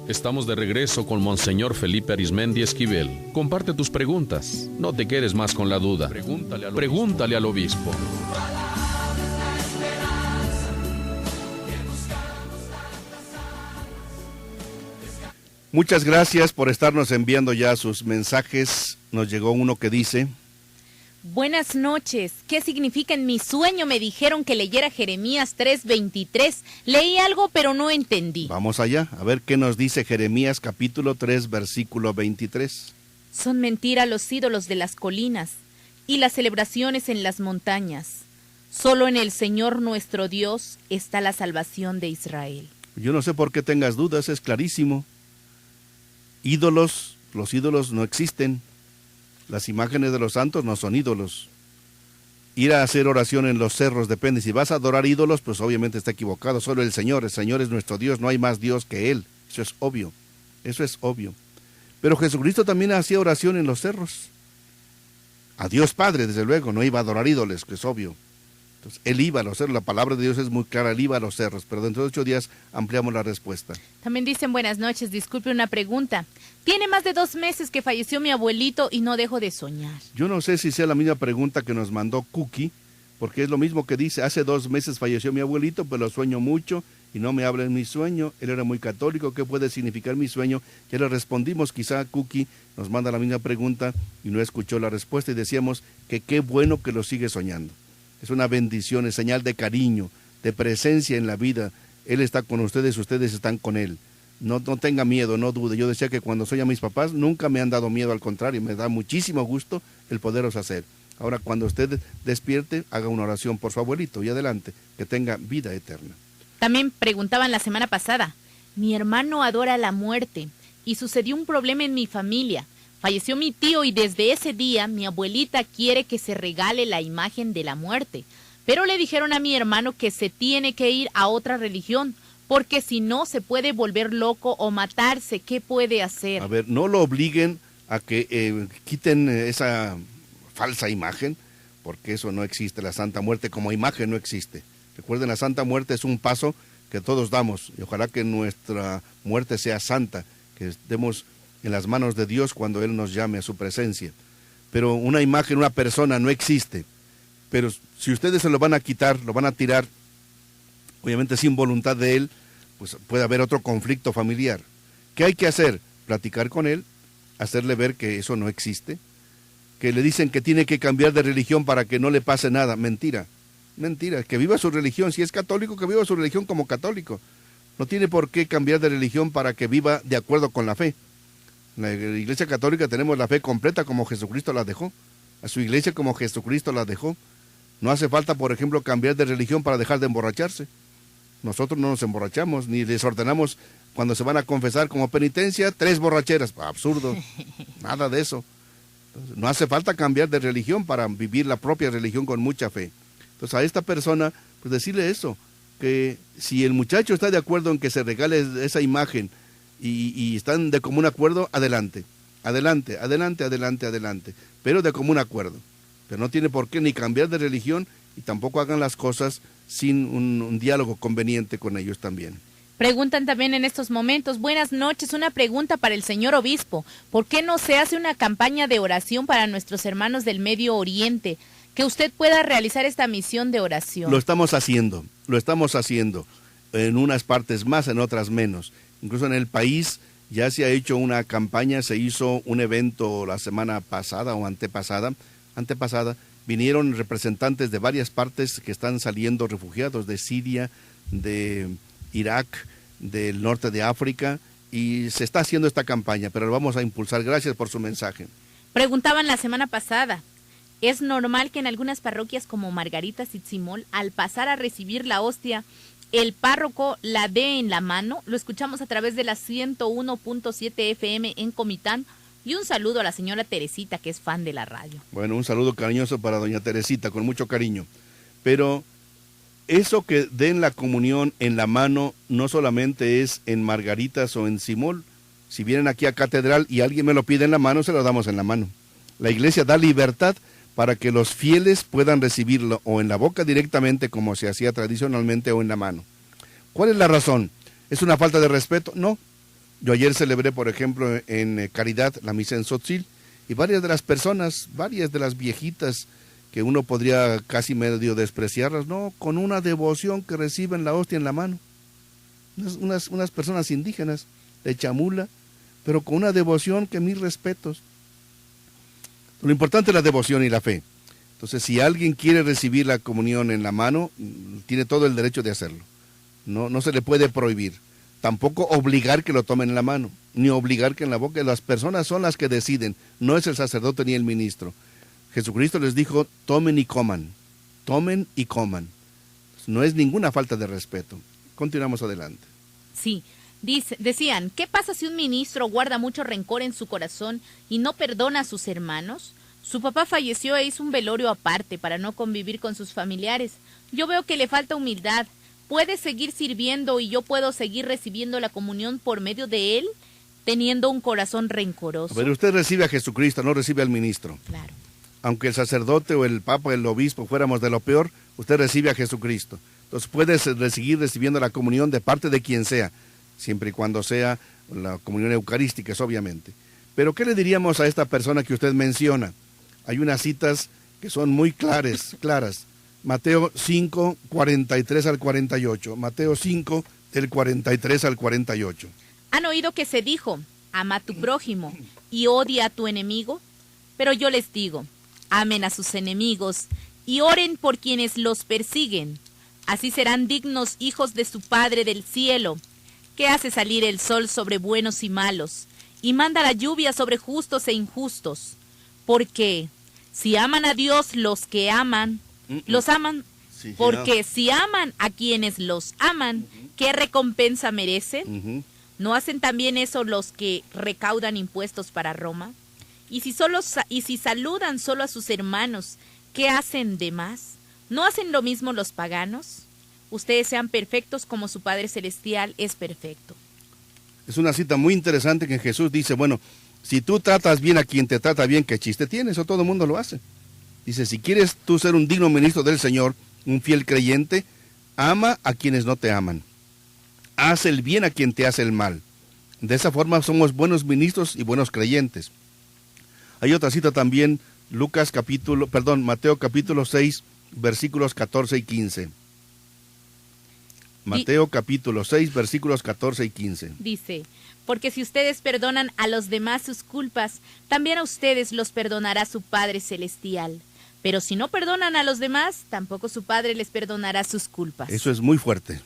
Estamos de regreso con Monseñor Felipe Arizmendi Esquivel. Comparte tus preguntas. No te quedes más con la duda. Pregúntale al obispo. Muchas gracias por estarnos enviando ya sus mensajes. Nos llegó uno que dice: buenas noches. ¿Qué significa en mi sueño? Me dijeron que leyera Jeremías 3:23. Leí algo, pero no entendí. Vamos allá, a ver qué nos dice Jeremías capítulo 3, versículo 23. Son mentira los ídolos de las colinas y las celebraciones en las montañas. Solo en el Señor nuestro Dios está la salvación de Israel. Yo no sé por qué tengas dudas, es clarísimo. Ídolos, los ídolos no existen. Las imágenes de los santos no son ídolos. Ir a hacer oración en los cerros depende. Si vas a adorar ídolos, pues obviamente está equivocado. Solo el Señor es nuestro Dios, no hay más Dios que Él. Eso es obvio, eso es obvio. Pero Jesucristo también hacía oración en los cerros. A Dios Padre, desde luego, no iba a adorar ídolos, que es obvio. Entonces, Él iba a los cerros, la palabra de Dios es muy clara, Él iba a los cerros, pero dentro de 8 días ampliamos la respuesta. También dicen buenas noches, disculpe una pregunta. Tiene más de 2 meses que falleció mi abuelito y no dejo de soñar. Yo no sé si sea la misma pregunta que nos mandó Cookie, porque es lo mismo que dice, hace 2 meses falleció mi abuelito, pues lo sueño mucho y no me habla en mi sueño, él era muy católico, ¿qué puede significar mi sueño? Ya le respondimos, quizá Cookie nos manda la misma pregunta y no escuchó la respuesta y decíamos que qué bueno que lo sigue soñando. Es una bendición, es señal de cariño, de presencia en la vida. Él está con ustedes, ustedes están con Él. No tenga miedo, no dude. Yo decía que cuando soy a mis papás nunca me han dado miedo, al contrario, me da muchísimo gusto el poderos hacer. Ahora, cuando usted despierte, haga una oración por su abuelito y adelante, que tenga vida eterna. También preguntaban la semana pasada, mi hermano adora la muerte y sucedió un problema en mi familia. Falleció mi tío y desde ese día mi abuelita quiere que se regale la imagen de la muerte. Pero le dijeron a mi hermano que se tiene que ir a otra religión, porque si no se puede volver loco o matarse. ¿Qué puede hacer? A ver, no lo obliguen a que quiten esa falsa imagen, porque eso no existe. La Santa Muerte como imagen no existe. Recuerden, la Santa Muerte es un paso que todos damos, y ojalá que nuestra muerte sea santa, que estemos en las manos de Dios cuando Él nos llame a su presencia. Pero una imagen, una persona no existe. Pero si ustedes se lo van a quitar, lo van a tirar, obviamente sin voluntad de Él, pues puede haber otro conflicto familiar. ¿Qué hay que hacer? Platicar con Él, hacerle ver que eso no existe, que le dicen que tiene que cambiar de religión para que no le pase nada. Mentira, mentira, que viva su religión. Si es católico, que viva su religión como católico. No tiene por qué cambiar de religión para que viva de acuerdo con la fe. En la Iglesia Católica tenemos la fe completa como Jesucristo la dejó, a su iglesia como Jesucristo la dejó. No hace falta, por ejemplo, cambiar de religión para dejar de emborracharse. Nosotros no nos emborrachamos, ni les ordenamos cuando se van a confesar como penitencia 3 borracheras. Absurdo, nada de eso. Entonces, no hace falta cambiar de religión para vivir la propia religión con mucha fe. Entonces a esta persona, pues decirle eso, que si el muchacho está de acuerdo en que se regale esa imagen, y están de común acuerdo, adelante, adelante, adelante, adelante, adelante, pero de común acuerdo. Pero no tiene por qué ni cambiar de religión y tampoco hagan las cosas sin un diálogo conveniente con ellos también. Preguntan también en estos momentos, buenas noches, una pregunta para el señor obispo. ¿Por qué no se hace una campaña de oración para nuestros hermanos del Medio Oriente? Que usted pueda realizar esta misión de oración. Lo estamos haciendo en unas partes más, en otras menos. Incluso en el país ya se ha hecho una campaña, se hizo un evento la semana pasada o antepasada, vinieron representantes de varias partes que están saliendo refugiados de Siria, de Irak, del norte de África, y se está haciendo esta campaña, pero lo vamos a impulsar. Gracias por su mensaje. Preguntaban la semana pasada, ¿es normal que en algunas parroquias como Margaritas y Tzimol, al pasar a recibir la hostia, el párroco la dé en la mano? Lo escuchamos a través de la 101.7 FM en Comitán. Y un saludo a la señora Teresita, que es fan de la radio. Bueno, un saludo cariñoso para doña Teresita, con mucho cariño. Pero eso que den la comunión en la mano no solamente es en Margaritas o en Tzimol. Si vienen aquí a Catedral y alguien me lo pide en la mano, se lo damos en la mano. La iglesia da libertad para que los fieles puedan recibirlo o en la boca directamente, como se hacía tradicionalmente, o en la mano. ¿Cuál es la razón? ¿Es una falta de respeto? No, Yo ayer celebré, por ejemplo, en Caridad, la misa en Tzotzil, y varias de las personas, varias de las viejitas, que uno podría casi medio despreciarlas, no, con una devoción que reciben la hostia en la mano. Unas personas indígenas de Chamula, pero con una devoción que mis respetos. Lo importante es la devoción y la fe. Entonces, si alguien quiere recibir la comunión en la mano, tiene todo el derecho de hacerlo. No se le puede prohibir. Tampoco obligar que lo tomen en la mano, ni obligar que en la boca. Las personas son las que deciden, no es el sacerdote ni el ministro. Jesucristo les dijo, tomen y coman. Tomen y coman. No es ninguna falta de respeto. Continuamos adelante. Sí, decían, ¿qué pasa si un ministro guarda mucho rencor en su corazón y no perdona a sus hermanos? Su papá falleció e hizo un velorio aparte para no convivir con sus familiares. Yo veo que le falta humildad. ¿Puede seguir sirviendo y yo puedo seguir recibiendo la comunión por medio de él, teniendo un corazón rencoroso? Pero usted recibe a Jesucristo, no recibe al ministro. Claro. Aunque el sacerdote o el papa o el obispo fuéramos de lo peor, usted recibe a Jesucristo. Entonces puede seguir recibiendo la comunión de parte de quien sea, siempre y cuando sea la comunión eucarística, es obviamente. Pero ¿qué le diríamos a esta persona que usted menciona? Hay unas citas que son muy claras. Mateo 5, 43 al 48. Mateo 5, del 43 al 48. ¿Han oído que se dijo, ama a tu prójimo y odia a tu enemigo? Pero yo les digo, amen a sus enemigos y oren por quienes los persiguen. Así serán dignos hijos de su Padre del cielo, que hace salir el sol sobre buenos y malos, y manda la lluvia sobre justos e injustos. Porque si aman a Dios los que aman, los aman, sí, porque si aman a quienes los aman, ¿qué recompensa merecen? ¿No hacen también eso los que recaudan impuestos para Roma? Y si saludan solo a sus hermanos, ¿qué hacen de más? ¿No hacen lo mismo los paganos? Ustedes sean perfectos como su Padre Celestial es perfecto. Es una cita muy interesante que Jesús dice, bueno, si tú tratas bien a quien te trata bien, ¿qué chiste tienes? O todo el mundo lo hace. Dice, si quieres tú ser un digno ministro del Señor, un fiel creyente, ama a quienes no te aman. Haz el bien a quien te hace el mal. De esa forma somos buenos ministros y buenos creyentes. Hay otra cita también, Mateo capítulo 6, versículos 14 y 15. Mateo capítulo 6, versículos 14 y 15. Dice, porque si ustedes perdonan a los demás sus culpas, también a ustedes los perdonará su Padre Celestial. Pero si no perdonan a los demás, tampoco su Padre les perdonará sus culpas. Eso es muy fuerte.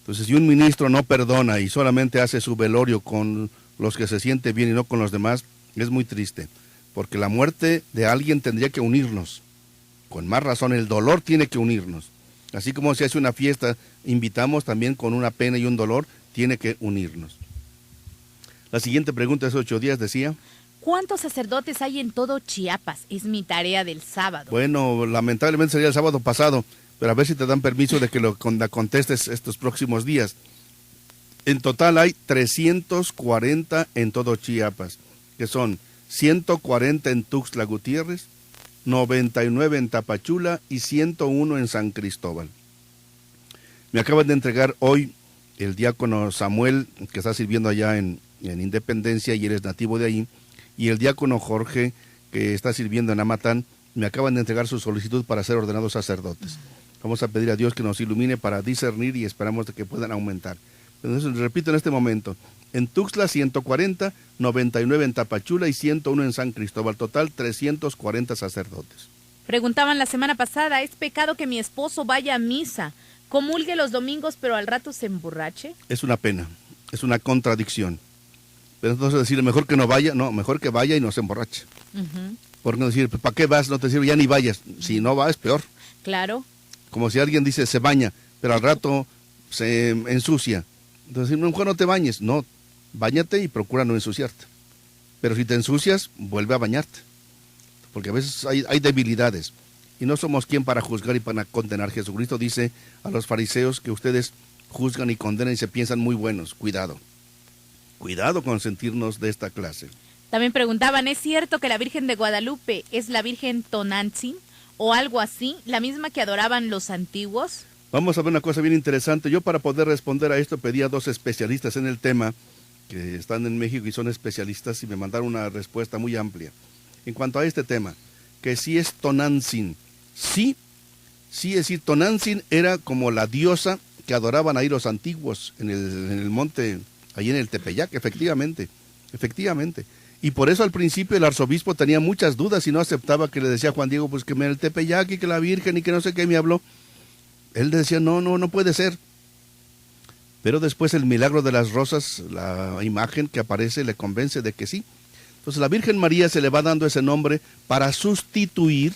Entonces, si un ministro no perdona y solamente hace su velorio con los que se siente bien y no con los demás, es muy triste. Porque la muerte de alguien tendría que unirnos. Con más razón, el dolor tiene que unirnos. Así como se hace una fiesta, invitamos también con una pena y un dolor, tiene que unirnos. La siguiente pregunta, hace 8 días, decía... ¿Cuántos sacerdotes hay en todo Chiapas? Es mi tarea del sábado. Bueno, lamentablemente sería el sábado pasado, pero a ver si te dan permiso de que lo contestes estos próximos días. En total hay 340 en todo Chiapas, que son 140 en Tuxtla Gutiérrez, 99 en Tapachula y 101 en San Cristóbal. Me acaban de entregar hoy el diácono Samuel, que está sirviendo allá en Independencia y él es nativo de ahí, y el diácono Jorge, que está sirviendo en Amatán, me acaban de entregar su solicitud para ser ordenados sacerdotes. Vamos a pedir a Dios que nos ilumine para discernir y esperamos de que puedan aumentar. Entonces, repito en este momento, en Tuxtla 140, 99 en Tapachula y 101 en San Cristóbal, total 340 sacerdotes. Preguntaban la semana pasada, ¿es pecado que mi esposo vaya a misa, comulgue los domingos pero al rato se emborrache? Es una pena, es una contradicción. Pero entonces decirle, mejor que no vaya, no, mejor que vaya y no se emborrache. Por no decir, ¿para qué vas? No te sirve, ya ni vayas. Si no va, es peor. Claro. Como si alguien dice, se baña, pero al rato se ensucia. Entonces, mejor no te bañes. No, báñate y procura no ensuciarte. Pero si te ensucias, vuelve a bañarte. Porque a veces hay debilidades. Y no somos quien para juzgar y para condenar. Jesucristo dice a los fariseos que ustedes juzgan y condenan y se piensan muy buenos. Cuidado. Cuidado con sentirnos de esta clase. También preguntaban, ¿es cierto que la Virgen de Guadalupe es la Virgen Tonantzin o algo así, la misma que adoraban los antiguos? Vamos a ver una cosa bien interesante. Yo para poder responder a esto pedí a 2 especialistas en el tema que están en México y son especialistas y me mandaron una respuesta muy amplia. En cuanto a este tema, que si es Tonantzin, sí, es decir, Tonantzin era como la diosa que adoraban ahí los antiguos en el monte, ahí en el Tepeyac, efectivamente. Y por eso al principio el arzobispo tenía muchas dudas y no aceptaba, que le decía a Juan Diego, pues que me el Tepeyac y que la Virgen y que no sé qué me habló. Él decía, no puede ser. Pero después el milagro de las rosas, la imagen que aparece, le convence de que sí. Entonces la Virgen María se le va dando ese nombre para sustituir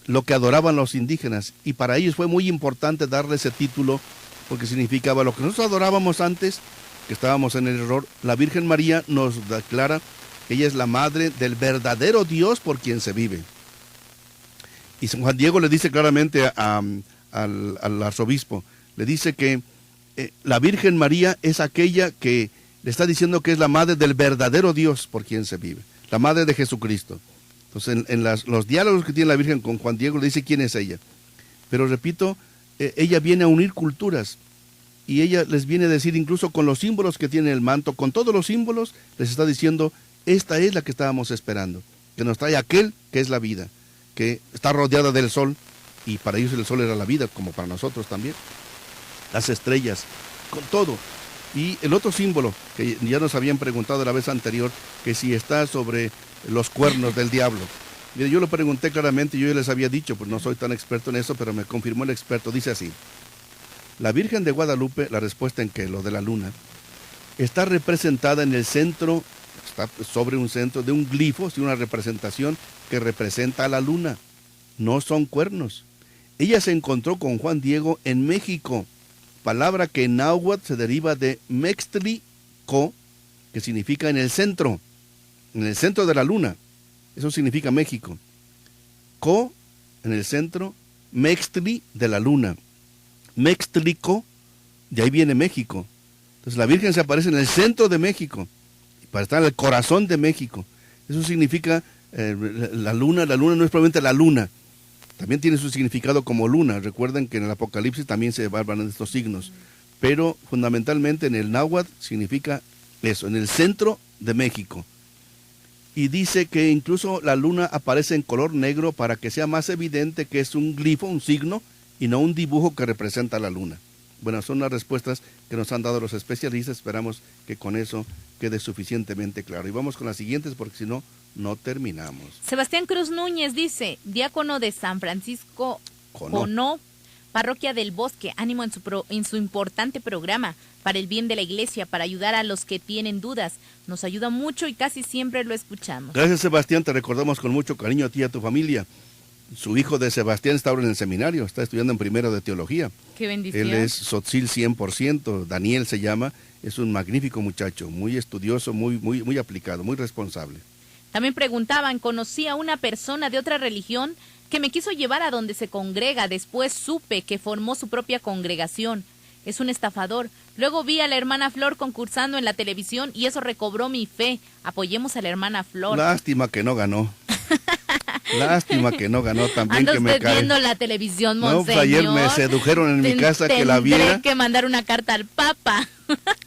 lo que adoraban los indígenas. Y para ellos fue muy importante darle ese título, porque significaba lo que nosotros adorábamos antes, que estábamos en el error. La Virgen María nos declara que ella es la madre del verdadero Dios por quien se vive. Y San Juan Diego le dice claramente al arzobispo, le dice que la Virgen María es aquella que le está diciendo que es la madre del verdadero Dios por quien se vive, la madre de Jesucristo. Entonces en los diálogos que tiene la Virgen con Juan Diego le dice quién es ella. Pero repito, ella viene a unir culturas y ella les viene a decir, incluso con los símbolos que tiene el manto, con todos los símbolos, les está diciendo, esta es la que estábamos esperando, que nos trae aquel que es la vida, que está rodeada del sol, y para ellos el sol era la vida, como para nosotros también. Las estrellas, con todo. Y el otro símbolo, que ya nos habían preguntado la vez anterior, que si está sobre los cuernos del diablo. Mire, yo lo pregunté claramente, yo ya les había dicho, pues no soy tan experto en eso, pero me confirmó el experto, dice así. La Virgen de Guadalupe, la respuesta en que lo de la luna, está representada en el centro, está sobre un centro de un glifo, una representación que representa a la luna. No son cuernos. Ella se encontró con Juan Diego en México, palabra que en náhuatl se deriva de Mextli-co, que significa en el centro de la luna. Eso significa México. Co, en el centro, Mextli, de la luna. Mextli-co, de ahí viene México. Entonces la Virgen se aparece en el centro de México, para estar en el corazón de México. Eso significa la luna no es probablemente la luna. También tiene su significado como luna. Recuerden que en el Apocalipsis también se hablan de estos signos. Pero fundamentalmente en el náhuatl significa eso, en el centro de México. Y dice que incluso la luna aparece en color negro para que sea más evidente que es un glifo, un signo, y no un dibujo que representa la luna. Bueno, son las respuestas que nos han dado los especialistas. Esperamos que con eso quede suficientemente claro. Y vamos con las siguientes porque si no, no terminamos. Sebastián Cruz Núñez dice, diácono de San Francisco Conó, Parroquia del Bosque, ánimo en su importante programa para el bien de la iglesia, para ayudar a los que tienen dudas. Nos ayuda mucho y casi siempre lo escuchamos. Gracias, Sebastián, te recordamos con mucho cariño a ti y a tu familia. Su hijo de Sebastián está ahora en el seminario, está estudiando en primero de teología. Qué bendición. Él es Sotzil 100%, Daniel se llama, es un magnífico muchacho, muy estudioso, muy aplicado, muy responsable. También preguntaban, conocí a una persona de otra religión que me quiso llevar a donde se congrega, después supe que formó su propia congregación. Es un estafador. Luego vi a la hermana Flor concursando en la televisión y eso recobró mi fe. Apoyemos a la hermana Flor. Lástima que no ganó. Lástima que no ganó también. Anda que me usted cae. viendo la televisión, monseñor. No, ayer me sedujeron en mi casa que la viera. Tendré que mandar una carta al Papa.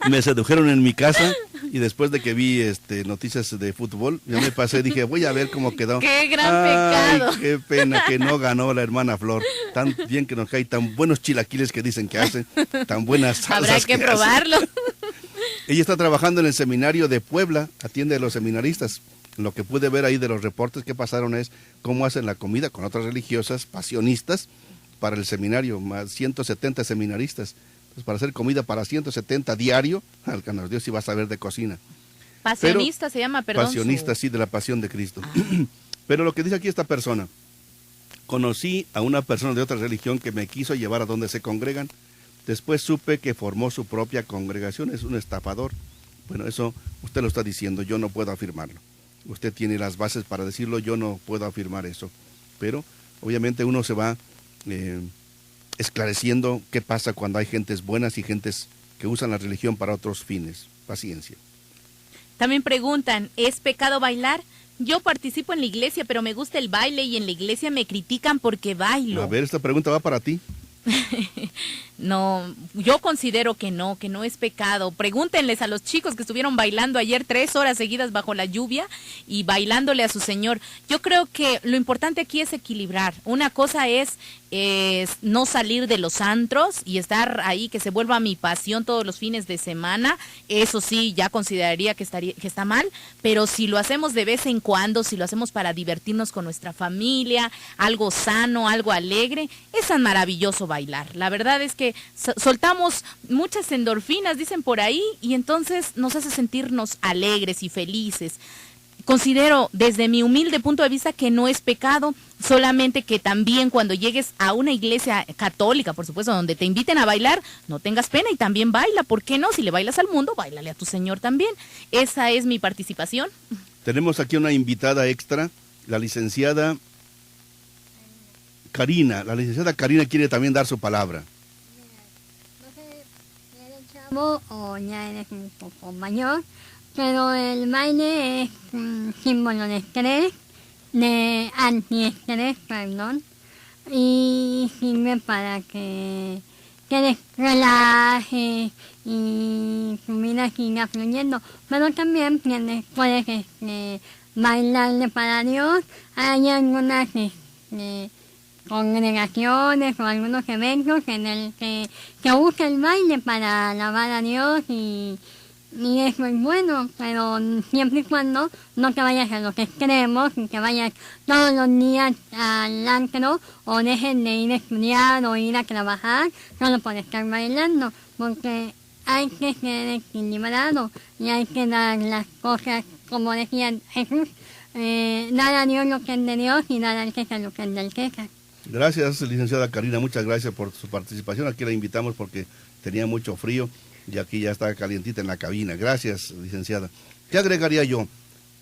Me sedujeron en mi casa y después de que vi noticias de fútbol, yo me pasé, dije, voy a ver cómo quedó. ¡Qué gran pecado! Qué pena que no ganó la hermana Flor. Tan bien que nos cae, tan buenos chilaquiles que dicen que hacen, tan buenas salsas. Habrá que probarlo. Ella está trabajando en el seminario de Puebla, atiende a los seminaristas. Lo que pude ver ahí de los reportes que pasaron es cómo hacen la comida con otras religiosas, pasionistas, para el seminario, más 170 seminaristas. Entonces, para hacer comida para 170 diario, alcance Dios si va a saber de cocina. Pasionista Pero, se llama, perdón. Pasionista, sí, de la pasión de Cristo. Pero lo que dice aquí esta persona, conocí a una persona de otra religión que me quiso llevar a donde se congregan. Después supe que formó su propia congregación, es un estafador. Bueno, eso usted lo está diciendo, yo no puedo afirmarlo. Usted tiene las bases para decirlo, yo no puedo afirmar eso. Pero obviamente uno se va esclareciendo qué pasa cuando hay gentes buenas y gentes que usan la religión para otros fines. Paciencia. También preguntan, ¿es pecado bailar? Yo participo en la iglesia, pero me gusta el baile y en la iglesia me critican porque bailo. A ver, esta pregunta va para ti. No, yo considero que no es pecado. Pregúntenles a los chicos que estuvieron bailando ayer 3 horas seguidas bajo la lluvia y bailándole a su Señor. Yo creo que lo importante aquí es equilibrar. Una cosa es no salir de los antros y estar ahí, que se vuelva mi pasión todos los fines de semana. Eso sí, ya consideraría que está mal, pero si lo hacemos de vez en cuando, si lo hacemos para divertirnos con nuestra familia, algo sano, algo alegre, es tan maravilloso bailar. La verdad es que soltamos muchas endorfinas, dicen por ahí, y entonces nos hace sentirnos alegres y felices. Considero desde mi humilde punto de vista que no es pecado, solamente que también cuando llegues a una iglesia católica, por supuesto, donde te inviten a bailar, no tengas pena y también baila. ¿Por qué no? Si le bailas al mundo, báilale a tu Señor también. Esa es mi participación. Tenemos aquí una invitada extra, la licenciada Karina. La licenciada Karina quiere también dar su palabra. No sé si eres chavo o ya eres un poco mayor, pero el baile es un símbolo de estrés, de antiestrés, perdón, y sirve para que te relajes y tu vida siga fluyendo, pero también puedes bailarle para Dios. Hay algunas congregaciones o algunos eventos en el que se usa el baile para alabar a Dios y eso es bueno, pero siempre y cuando no te vayas a los extremos y que vayas todos los días al antro o dejes de ir a estudiar o ir a trabajar solo por estar bailando, porque hay que ser equilibrado y hay que dar las cosas, como decía Jesús, dar a Dios lo que es de Dios y dar al César lo que es del César. Gracias, licenciada Karina, muchas gracias por su participación. Aquí la invitamos porque tenía mucho frío y aquí ya está calientita en la cabina. Gracias, licenciada. ¿Qué agregaría yo?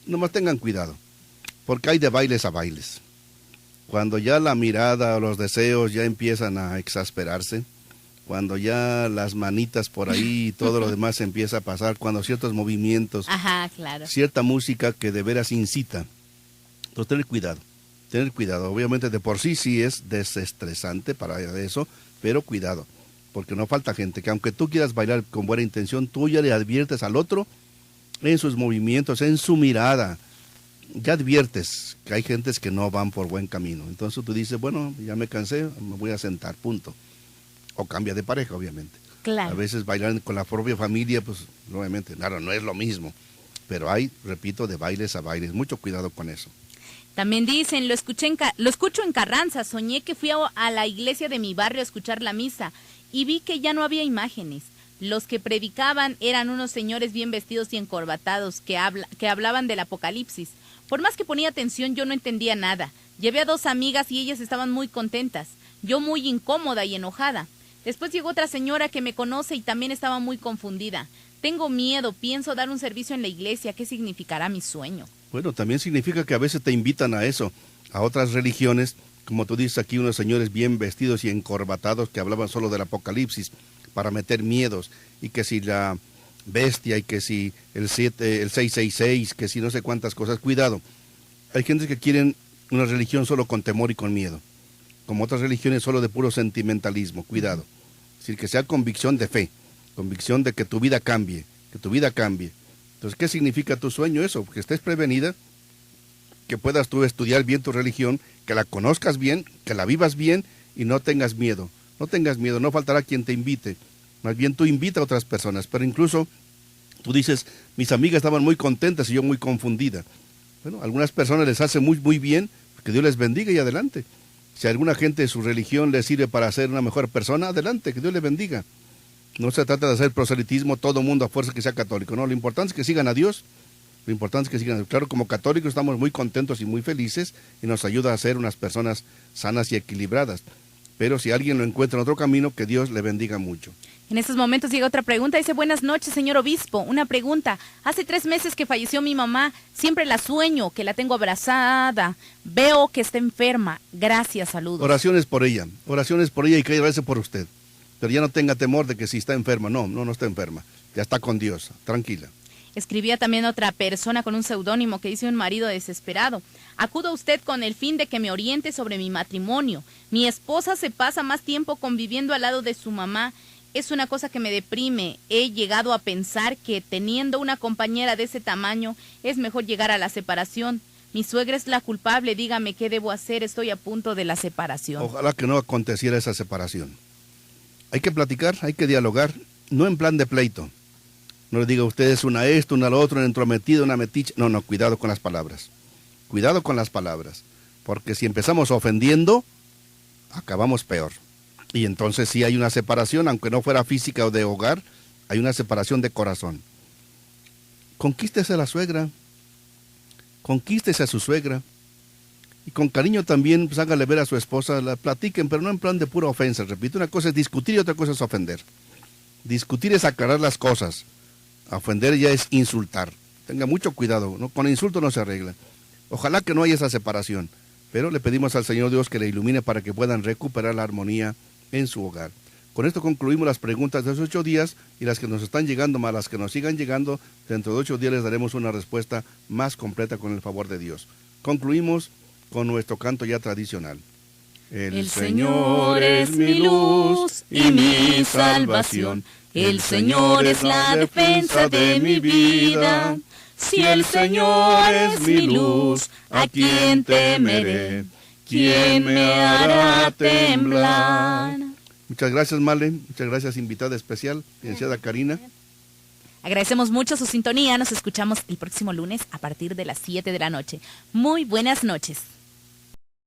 Nomás tengan cuidado, porque hay de bailes a bailes. Cuando ya la mirada o los deseos ya empiezan a exasperarse, cuando ya las manitas por ahí y todo lo demás empieza a pasar, cuando ciertos movimientos, ajá, claro, cierta música que de veras incita. Entonces tener cuidado. Obviamente de por sí es desestresante para eso, pero cuidado, porque no falta gente que aunque tú quieras bailar con buena intención, tú ya le adviertes al otro en sus movimientos, en su mirada, ya adviertes que hay gentes que no van por buen camino. Entonces tú dices, bueno, ya me cansé, me voy a sentar, punto. O cambia de pareja, obviamente. Claro. A veces bailar con la propia familia, pues obviamente, claro, no es lo mismo, pero hay, repito, de bailes a bailes. Mucho cuidado con eso. También dicen, lo escucho en Carranza, soñé que fui a la iglesia de mi barrio a escuchar la misa y vi que ya no había imágenes. Los que predicaban eran unos señores bien vestidos y encorbatados que hablaban del apocalipsis. Por más que ponía atención, yo no entendía nada. Llevé a 2 amigas y ellas estaban muy contentas, yo muy incómoda y enojada. Después llegó otra señora que me conoce y también estaba muy confundida. Tengo miedo, pienso dar un servicio en la iglesia. ¿Qué significará mi sueño? Bueno, también significa que a veces te invitan a eso, a otras religiones, como tú dices aquí, unos señores bien vestidos y encorbatados que hablaban solo del apocalipsis para meter miedos, y que si la bestia, y que si el 666, que si no sé cuántas cosas. Cuidado, hay gente que quieren una religión solo con temor y con miedo, como otras religiones solo de puro sentimentalismo. Cuidado, es decir, que sea convicción de fe, convicción de que tu vida cambie, Entonces, ¿qué significa tu sueño? Eso, que estés prevenida, que puedas tú estudiar bien tu religión, que la conozcas bien, que la vivas bien y no tengas miedo. No tengas miedo, no faltará quien te invite. Más bien tú invita a otras personas, pero incluso tú dices, mis amigas estaban muy contentas y yo muy confundida. Bueno, a algunas personas les hace muy, muy bien, que Dios les bendiga y adelante. Si a alguna gente su religión les sirve para ser una mejor persona, adelante, que Dios les bendiga. No se trata de hacer proselitismo todo mundo a fuerza que sea católico, no, lo importante es que sigan a Dios, Claro, como católicos estamos muy contentos y muy felices y nos ayuda a ser unas personas sanas y equilibradas, pero si alguien lo encuentra en otro camino, que Dios le bendiga mucho. En estos momentos llega otra pregunta, dice, buenas noches, señor obispo, una pregunta, hace 3 meses que falleció mi mamá, siempre la sueño, que la tengo abrazada, veo que está enferma, gracias, saludos. Oraciones por ella y que agradece por usted. Pero ya no tenga temor de que si está enferma, no está enferma, ya está con Dios, tranquila. Escribía también otra persona con un seudónimo que dice: un marido desesperado. Acudo a usted con el fin de que me oriente sobre mi matrimonio. Mi esposa se pasa más tiempo conviviendo al lado de su mamá. Es una cosa que me deprime. He llegado a pensar que teniendo una compañera de ese tamaño es mejor llegar a la separación. Mi suegra es la culpable, dígame qué debo hacer, estoy a punto de la separación. Ojalá que no aconteciera esa separación. Hay que platicar, hay que dialogar, no en plan de pleito. No le diga a ustedes una a esto, una a lo otro, un entrometido, una metiche. No, cuidado con las palabras. Cuidado con las palabras. Porque si empezamos ofendiendo, acabamos peor. Y entonces sí hay una separación, aunque no fuera física o de hogar, hay una separación de corazón. Conquístese a la suegra. Conquístese a su suegra. Y con cariño también, pues hágale ver a su esposa, la platiquen, pero no en plan de pura ofensa. Repito, una cosa es discutir y otra cosa es ofender. Discutir es aclarar las cosas. Ofender ya es insultar. Tenga mucho cuidado, ¿no? Con insulto no se arregla. Ojalá que no haya esa separación, pero le pedimos al Señor Dios que le ilumine para que puedan recuperar la armonía en su hogar. Con esto concluimos las preguntas de los 8 días y las que nos están llegando, más las que nos sigan llegando, dentro de 8 días les daremos una respuesta más completa con el favor de Dios. Concluimos con nuestro canto ya tradicional. El Señor es mi luz y mi salvación. El Señor es la defensa de mi vida. Si el Señor es mi luz, ¿a quién temeré? ¿Quién me hará temblar? Muchas gracias, Male. Muchas gracias, invitada especial, licenciada Karina. Agradecemos mucho su sintonía. Nos escuchamos el próximo lunes a partir de las 7 de la noche. Muy buenas noches.